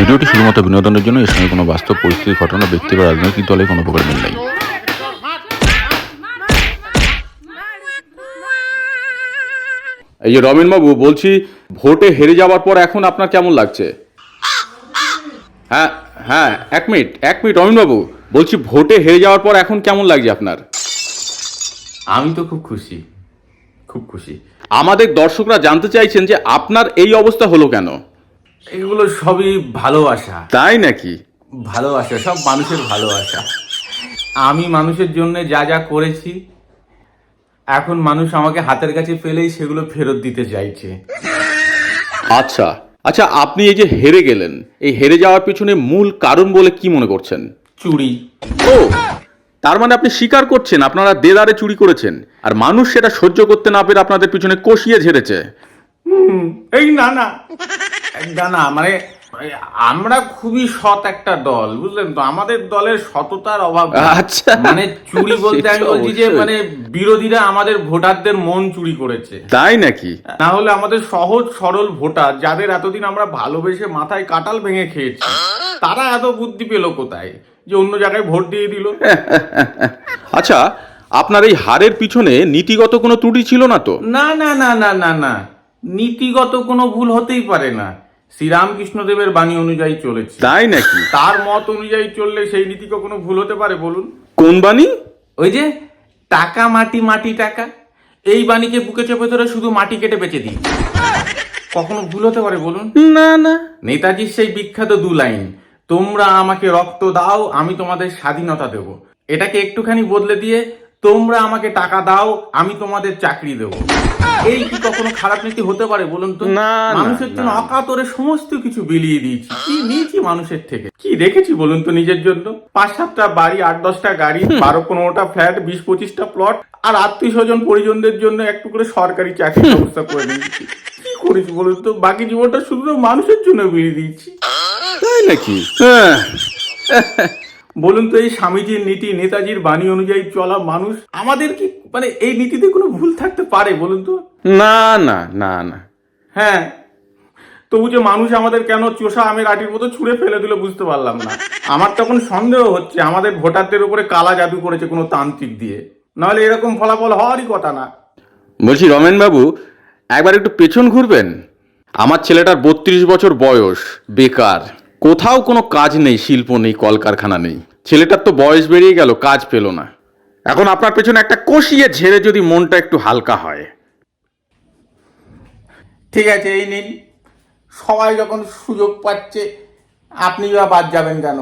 ভিডিওটি শুধুমাত্র বিনোদনের জন্য, এর সঙ্গে কোনো বাস্তব পরিস্থিতি, ঘটনা, ব্যক্তি বা রাজনৈতিক দলের কোনো প্রকার মিল নেই। এই যে রমেন বাবু, বলছি ভোটে হেরে যাওয়ার পর এখন আপনার কেমন লাগছে? হ্যাঁ হ্যাঁ, এক মিনিট রমেন বাবু, বলছি ভোটে হেরে যাওয়ার পর এখন কেমন লাগছে আপনার? আমি তো খুব খুশি। আমাদের দর্শকরা জানতে চাইছেন যে আপনার এই অবস্থা হলো কেন? এগুলো সবই ভালোবাসা। তাই নাকি? ভালোবাসা, সব মানুষের ভালোবাসা। আমি মানুষের জন্য যা যা করেছি, এখন মানুষ আমাকে হাতের কাছে পেলেই সেগুলো ফেরত দিতে চাইছে। আচ্ছা আচ্ছা, আপনি এই যে হেরে গেলেন, এই হেরে যাওয়ার পিছনে মূল কারণ বলে কি মনে করছেন? চুরি। ও, তার মানে আপনি স্বীকার করছেন আপনারা দেদারে চুরি করেছেন, আর মানুষ সেটা সহ্য করতে না পেরে আপনাদের পিছনে কষিয়ে ঝেড়েছে। এই না মানে আমরা খুবই সৎ একটা দল, বুঝলেন তো, আমাদের দলের সততার অভাব নেই। আচ্ছা, মানে চুরি বলতে আমি বলছি যে মানে বিরোধীরা আমাদের ভোটারদের মন চুরি করেছে। তাই নাকি? না হলে আমাদের সহজ সরল ভোটার, যাদের এতদিন আমরা ভালোবেসে মাথায় কাঁঠাল ভেঙে খেয়েছি, তারা এত বুদ্ধি পেল কোথায় যে অন্য জায়গায় ভোট দিয়ে দিল? আচ্ছা, আপনার এই হারের পিছনে নীতিগত কোনো ত্রুটি ছিল না তো? না, নীতিগত কোনো ভুল হতেই পারে না। শ্রীরামকৃষ্ণদেবের বাণী অনুযায়ী চলেছে। তাই নাকি? তার মত অনুযায়ী চললে সেই নীতি কখনো ভুল হতে পারে বলুন? কোন বাণী? ওই যে টাকা মাটি টাকা, এই বাণীকে বুকে চেপে ধরে শুধু মাটি কেটে বেঁচে দিই, কখনো ভুল হতে পারে বলুন? না। নেতাজির সেই বিখ্যাত 2 লাইন, তোমরা আমাকে রক্ত দাও, আমি তোমাদের স্বাধীনতা দেব, এটাকে একটুখানি বদলে দিয়ে তোমরা আমাকে টাকা দাও, আমি তোমাদের চাকরি দেব, এই কি কখনো খারাপ নীতি হতে পারে বলুন তো? না, মানুষের জন্য অকাতরে সমস্ত কিছু বিলিয়ে দিয়েছি, কি নিয়েছি মানুষের থেকে, কি রেখেছি বলুন তো নিজের জন্য? 5-7টা বাড়ি, 8-10টা গাড়ি, 12-15টা ফ্ল্যাট, 20-25টা প্লট, আর আত্মীয় স্বজন পরিজনদের জন্য একটু করে সরকারি চাকরির ব্যবস্থা করে নিয়েছি। কি করেছি বলুন তো? বাকি জীবনটা শুধু মানুষের জন্য বিলিয়ে দিয়েছি। তাই নাকি? বলুন তো, এই স্বামীজির নীতি, নেতাজির বাণী অনুযায়ী চলা মানুষ, আমাদের কি মানে এই নীতিতে কোনো ভুল থাকতে পারে বলুন তো? না। হ্যাঁ, তবু যে মানুষ আমাদের কেন চোষা আমের আটির মতো ছুঁড়ে ফেলে দিল বুঝতে পারলাম না। আমার তখন সন্দেহ হচ্ছে আমাদের ভোটারদের উপরে কালা জাদু করেছে কোনো তান্ত্রিক দিয়ে, নাহলে এরকম ফলাফল হওয়ারই কথা না। বলছি রমেন বাবু, একবার একটু পেছন ঘুরবেন? আমার ছেলেটার 32 বছর বয়স, বেকার, কোথাও কোনো কাজ নেই, শিল্প নেই, কলকারখানা নেই। ছেলেটার তো বয়স বেরিয়ে গেল, কাজ পেল না। এখন আপনার পেছনে একটা কষিয়ে ঝেড়ে যদি মনটা একটু হালকা হয়। ঠিক আছে, এই নিন, সবাই যখন সুযোগ পাচ্ছে আপনি বা বাদ যাবেন কেন?